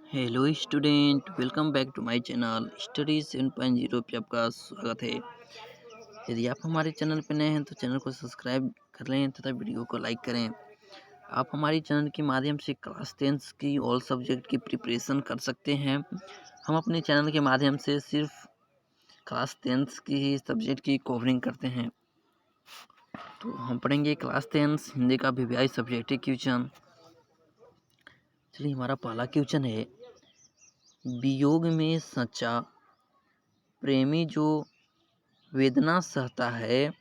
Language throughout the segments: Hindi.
Hello student, welcome back to my channel study 7.0 पे आपका स्वागत है। यदि आप हमारे चैनल पर नए हैं तो चैनल को सब्सक्राइब कर लें तथा वीडियो को लाइक करें। आप हमारे चैनल के माध्यम से क्लास 10 की ऑल सब्जेक्ट की प्रिपरेशन कर सकते हैं। हम अपने चैनल के माध्यम से सिर्फ क्लास 10 की ही सब्जेक्ट की कवरिंग करते हैं। तो हम पढ़ेंगे क्लास 10 हिंदी का वीवीआई सब्जेक्टिव क्वेश्चन। चलिए, हमारा पहला क्वेश्चन है, वियोग में सच्चा प्रेमी जो वेदना सहता है,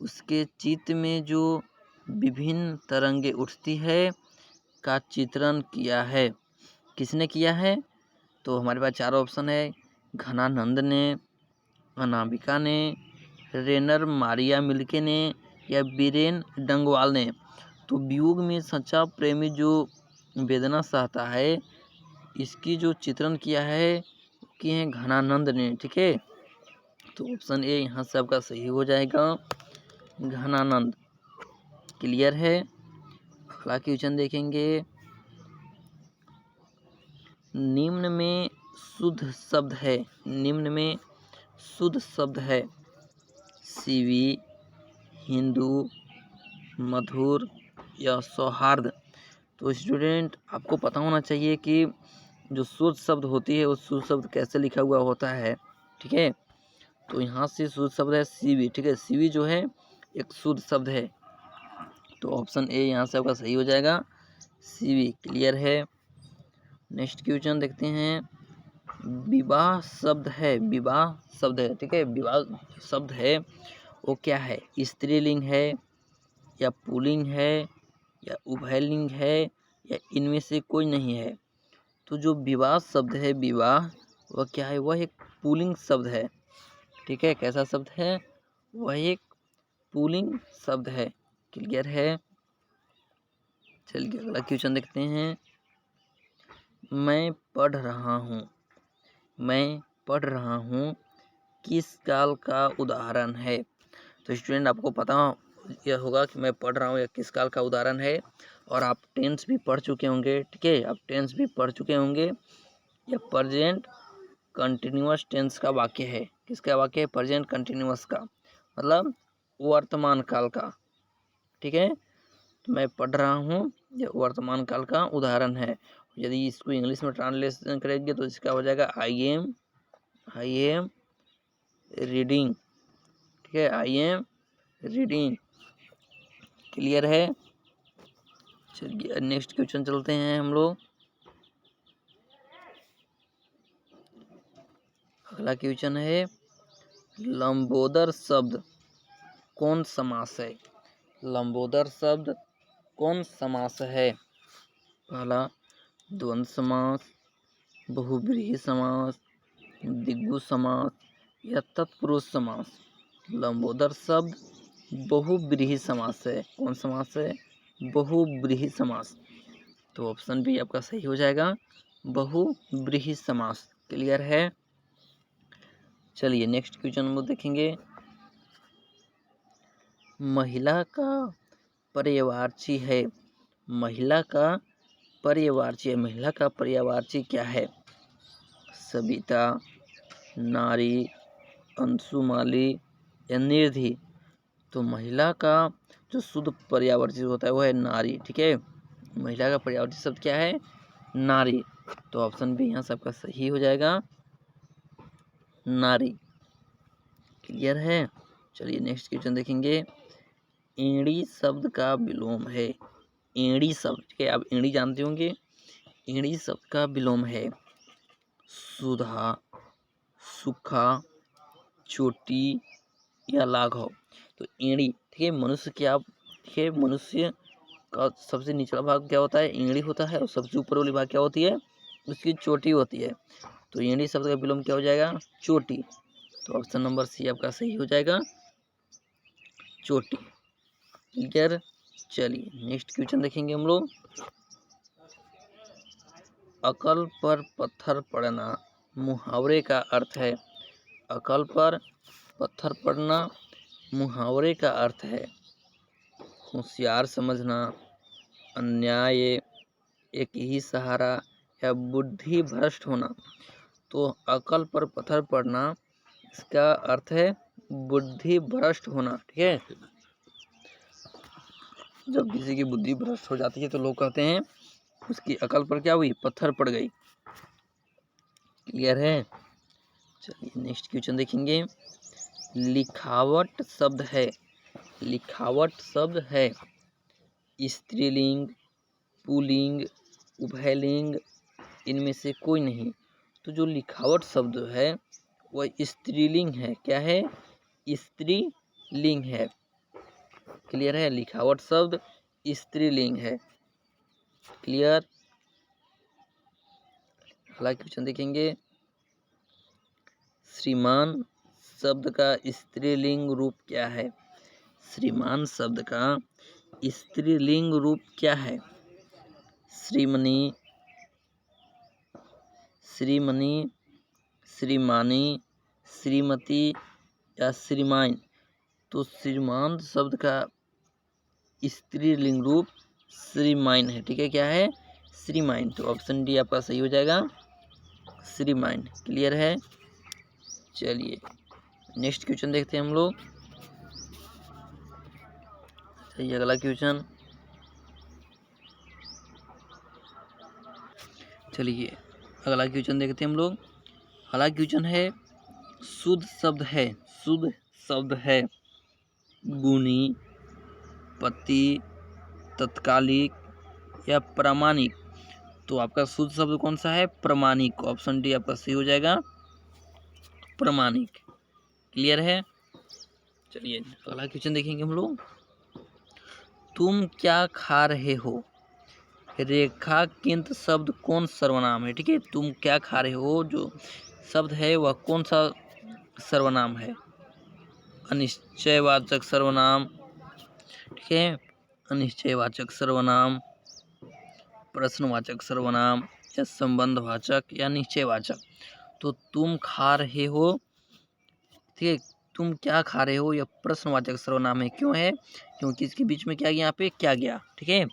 उसके चित्त में जो विभिन्न तरंगे उठती है का चित्रण किया है। किसने किया है? तो हमारे पास चार ऑप्शन है, घनानंद ने, अनामिका ने, रेनर मारिया मिल्के ने या बीरेन डंगवाल ने। तो वियोग में सच्चा प्रेमी जो वेदना सहता है, इसकी जो चित्रण किया है किए हैं घनानंद ने। ठीक है, तो ऑप्शन ए यहाँ से आपका सही हो जाएगा, घनानंद। क्लियर है। अगला क्वेश्चन देखेंगे, निम्न में शुद्ध शब्द है, निम्न में शुद्ध शब्द है सीवी, हिंदू, मधुर या सौहार्द। तो स्टूडेंट, आपको पता होना चाहिए कि जो शुद्ध शब्द होती है उस शुद्ध शब्द कैसे लिखा हुआ होता है। ठीक है, तो यहाँ से शुद्ध शब्द है सीवी। ठीक है, सीवी जो है एक शुद्ध शब्द है, तो ऑप्शन ए यहाँ से आपका सही हो जाएगा, सीवी। क्लियर है। नेक्स्ट क्वेश्चन देखते हैं, विवाह शब्द है, विवाह शब्द है। ठीक है, विवाह शब्द है वो क्या है? स्त्रीलिंग है या पुल्लिंग है या उभयलिंग है या इनमें से कोई नहीं है। तो जो विवाह शब्द है, विवाह, वह क्या है? वह एक पुल्लिंग शब्द है। ठीक है, कैसा शब्द है? वह एक पुल्लिंग शब्द है। क्लियर है। चलिए अगला क्वेश्चन देखते हैं, मैं पढ़ रहा हूँ, मैं पढ़ रहा हूँ किस काल का उदाहरण है? तो स्टूडेंट, आपको पता यह होगा कि मैं पढ़ रहा हूँ या किस काल का उदाहरण है, और आप टेंस भी पढ़ चुके होंगे। ठीक है, आप टेंस भी पढ़ चुके होंगे। यह प्रेजेंट कंटिन्यूअस टेंस का वाक्य है। किसका वाक्य है? प्रेजेंट कंटिन्यूअस का, मतलब वर्तमान काल का। ठीक है, तो मैं पढ़ रहा हूँ यह वर्तमान काल का उदाहरण है। यदि इसको इंग्लिश में ट्रांसलेशन करेंगे तो इसका हो जाएगा आई एम रीडिंग। ठीक है, आई एम रीडिंग। क्लियर है। चलिए नेक्स्ट क्वेश्चन चलते हैं हम लोग। अगला क्वेश्चन है, लंबोदर शब्द कौन समास है? लंबोदर शब्द कौन समास है? पहला द्वंद्व समास, बहुब्रीहि समास, दिग्गु समास या तत्पुरुष समास। लंबोदर शब्द बहुब्रीहि समास है। कौन समास है? बहुब्रीहि समास। तो ऑप्शन बी आपका सही हो जाएगा, बहुब्रीहि समास। क्लियर है। चलिए नेक्स्ट क्वेश्चन हम लोग देखेंगे, महिला का पर्यायवाची है, महिला का पर्यायवाची है, महिला का पर्यायवाची क्या है? सविता, नारी, अंशुमाली या निर्धि। तो महिला का जो शुद्ध पर्यायवाची होता है वह है नारी। ठीक है, महिला का पर्यायवाची शब्द क्या है? नारी। तो ऑप्शन बी यहाँ से आपका सही हो जाएगा, नारी। क्लियर है। चलिए नेक्स्ट क्वेश्चन देखेंगे, एड़ी शब्द का विलोम है, एड़ी शब्द। ठीक है, आप एड़ी जानते होंगे। एड़ी शब्द का विलोम है सुधा, सुखा, चोटी या लाघव। तो एड़ी, ठीक है, मनुष्य क्या, ठीक है, मनुष्य का सबसे निचला भाग क्या होता है? एड़ी होता है, और सबसे ऊपर वाली भाग क्या होती है? उसकी चोटी होती है। तो एड़ी शब्द का विलोम क्या हो जाएगा? चोटी। तो ऑप्शन नंबर सी आपका सही हो जाएगा, चोटी। क्लियर। चलिए नेक्स्ट क्वेश्चन देखेंगे हम लोग, अकल पर पत्थर पड़ना मुहावरे का अर्थ है। अकल पर पत्थर पड़ना मुहावरे का अर्थ है होशियार समझना, अन्याय, एक ही सहारा या बुद्धि भ्रष्ट होना। तो अकल पर पत्थर पड़ना, इसका अर्थ है बुद्धि भ्रष्ट होना। ठीक है, जब किसी की बुद्धि भ्रष्ट हो जाती है तो लोग कहते हैं उसकी अकल पर क्या हुई, पत्थर पड़ गई। क्लियर है। चलिए नेक्स्ट क्वेश्चन देखेंगे। लिखावट शब्द है, लिखावट शब्द है स्त्रीलिंग, पुल्लिंग, उभयलिंग, इनमें से कोई नहीं। तो जो लिखावट शब्द है वह स्त्रीलिंग है। क्या है, स्त्रीलिंग है। क्लियर है, लिखावट शब्द स्त्रीलिंग है। क्लियर। अगला क्वेश्चन देखेंगे। श्रीमान शब्द का स्त्रीलिंग रूप क्या है? श्रीमान शब्द का स्त्रीलिंग रूप क्या है? श्रीमणी, श्रीमणी, श्रीमानी, श्रीमती या श्रीमान। तो श्रीमान शब्द का स्त्रीलिंग रूप श्रीमान है। ठीक है, क्या है, श्रीमान। तो ऑप्शन डी आपका सही हो जाएगा, श्रीमान। क्लियर है। चलिए नेक्स्ट क्वेश्चन देखते हैं हम लोग। चलिए अगला क्वेश्चन। चलिए अगला क्वेश्चन देखते हैं हम लोग। अगला क्वेश्चन है शुद्ध शब्द है, शुद्ध शब्द है गुणी, पति, तत्कालिक या प्रामाणिक। तो आपका शुद्ध शब्द कौन सा है, प्रामाणिक। ऑप्शन डी आपका सही हो जाएगा, प्रामाणिक। क्लियर है। चलिए अगला क्वेश्चन देखेंगे हम लोग। तुम क्या खा रहे हो, रेखांकित शब्द कौन सर्वनाम है? ठीक है, तुम क्या खा रहे हो जो शब्द है वह कौन सा सर्वनाम है? अनिश्चयवाचक सर्वनाम, ठीक है, अनिश्चयवाचक सर्वनाम, प्रश्नवाचक सर्वनाम या संबंधवाचक या निश्चयवाचक। तो तुम खा रहे हो, ठीक है, तुम क्या खा रहे हो, यह प्रश्नवाचक सर्वनाम है। क्यों है, क्योंकि इसके बीच में क्या गया, यहाँ पे क्या गया। ठीक है,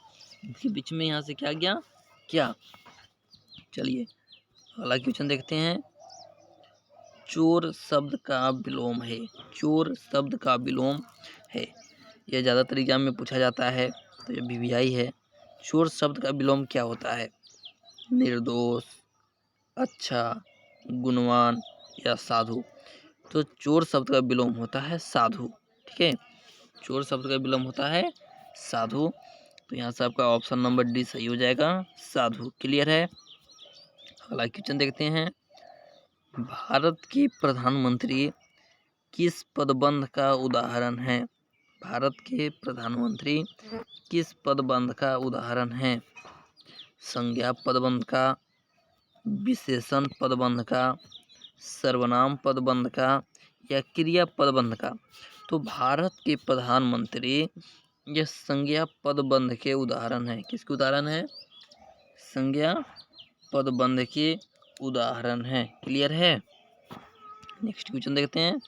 इसके बीच में यहाँ से क्या गया, क्या। चलिए अगला क्वेश्चन देखते हैं। चोर शब्द का विलोम है, चोर शब्द का विलोम है। यह ज़्यादातर एग्जाम में पूछा जाता है, तो यह वीवीआई है। चोर शब्द का विलोम क्या होता है? निर्दोष, अच्छा, गुणवान या साधु। तो चोर शब्द का विलोम होता है साधु। ठीक है, चोर शब्द का विलोम होता है साधु। तो यहाँ से आपका ऑप्शन नंबर डी सही हो जाएगा, साधु। क्लियर है। अगला क्वेश्चन देखते हैं। भारत के प्रधानमंत्री किस पदबंध का उदाहरण है? भारत के प्रधानमंत्री किस पदबंध का उदाहरण है? संज्ञा पदबंध का, विशेषण पदबंध का, सर्वनाम पदबंध का या क्रिया पदबंध का। तो भारत के प्रधानमंत्री यह संज्ञा पदबंध के उदाहरण है। किसके उदाहरण है? संज्ञा पदबंध के उदाहरण है। क्लियर है। नेक्स्ट क्वेश्चन देखते हैं।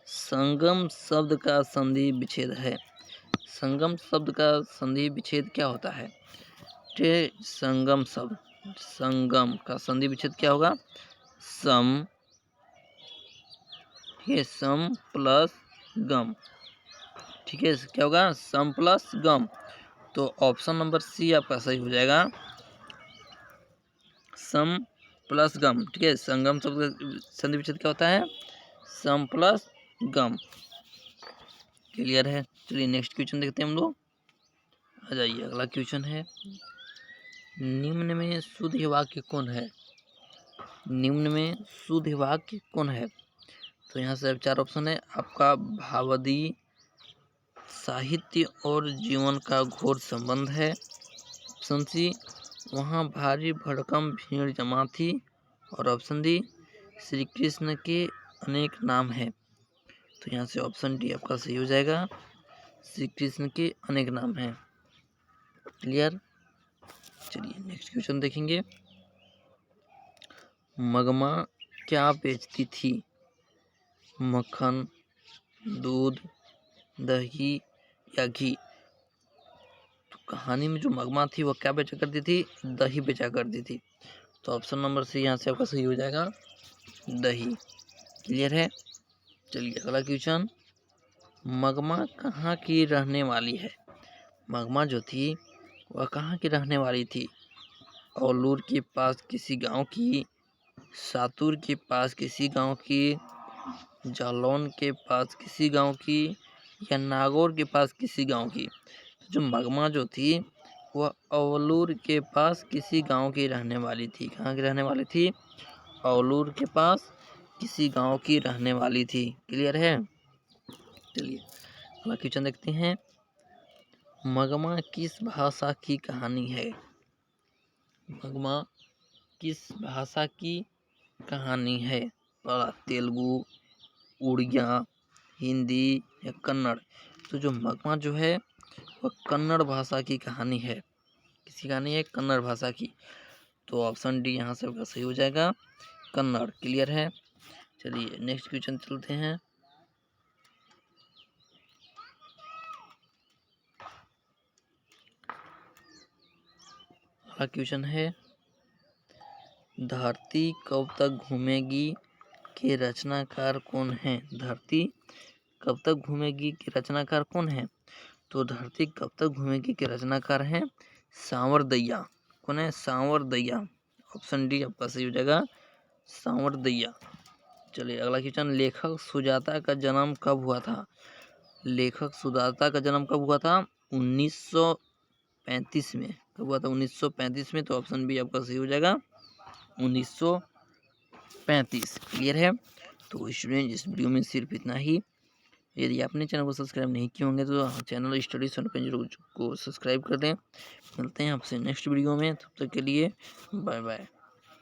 संगम शब्द का संधि विच्छेद है। संगम शब्द का संधि विच्छेद क्या होता है? संगम शब्द, संगम का संधि विच्छेद क्या होगा? सम, ठीक है, सम प्लस गम। ठीक है, क्या होगा? सम प्लस गम। तो ऑप्शन नंबर सी आपका सही हो जाएगा, सम प्लस गम। ठीक है, संगम शब्द का संधि विच्छेद क्या होता है? सम प्लस गम। क्लियर है। चलिए नेक्स्ट क्वेश्चन देखते हैं हम लोग। आ जाइए अगला क्वेश्चन है। निम्न में शुद्ध वाक्य कौन है? निम्न में शुद्ध वाक्य कौन है? तो यहाँ से चार ऑप्शन है आपका। भावादी, साहित्य और जीवन का घोर संबंध है। ऑप्शन सी, वहाँ भारी भड़कम भीड़ जमा थी। और ऑप्शन डी, श्री कृष्ण के अनेक नाम हैं। तो यहाँ से ऑप्शन डी आपका सही हो जाएगा, श्री कृष्ण के अनेक नाम हैं। क्लियर। चलिए नेक्स्ट क्वेश्चन देखेंगे। मगमा क्या बेचती थी? मक्खन, दूध, दही या घी। तो कहानी में जो मगमा थी वो क्या बेचा करती थी? दही बेचा करती थी। तो ऑप्शन नंबर सी यहाँ से आपका सही हो जाएगा, दही। क्लियर है? चलिए अगला क्वेश्चन, मगमा कहाँ की रहने वाली है? मगमा जो थी वह कहाँ की रहने वाली थी? औलूर के पास किसी गांव की, सातुर के पास किसी गांव की, जालौन के पास किसी गांव की, या नागौर के पास किसी गांव की? जो मगमा जो थी वह औलूर के पास किसी गांव की रहने वाली थी। कहाँ की रहने वाली थी? औलूर के पास किसी गांव की रहने वाली थी। क्लियर है? चलिए अगला क्वेश्चन देखते हैं, मगमा किस भाषा की कहानी है? मगमा किस भाषा की कहानी है? तेलुगु, उड़िया, हिंदी या कन्नड़? तो जो मगमा जो है वह कन्नड़ भाषा की कहानी है। किसकी कहानी है? कन्नड़ भाषा की। तो ऑप्शन डी यहाँ से आपका सही हो जाएगा, कन्नड़। क्लियर है? चलिए नेक्स्ट क्वेश्चन चलते हैं। अगला क्वेश्चन है, धरती कब तक घूमेगी के रचनाकार कौन है? धरती कब तक घूमेगी के रचनाकार कौन है? तो धरती कब तक घूमेगी के रचनाकार है सांवरदैया। कौन है? सांवरदैया। ऑप्शन डी आपका सही हो जाएगा, सांवरदैया। चलिए अगला क्वेश्चन, लेखक सुजाता का जन्म कब हुआ था? लेखक सुजाता का जन्म कब हुआ था? 1935 में। कब हुआ था? 1935 में। तो ऑप्शन बी आपका सही हो जाएगा, 1935। क्लियर है? तो स्टूडेंट इस वीडियो में सिर्फ इतना ही। यदि आपने चैनल को सब्सक्राइब नहीं किए होंगे तो चैनल स्टडीज को सब्सक्राइब कर दें। मिलते हैं आपसे नेक्स्ट वीडियो में, तब तक के लिए बाय बाय।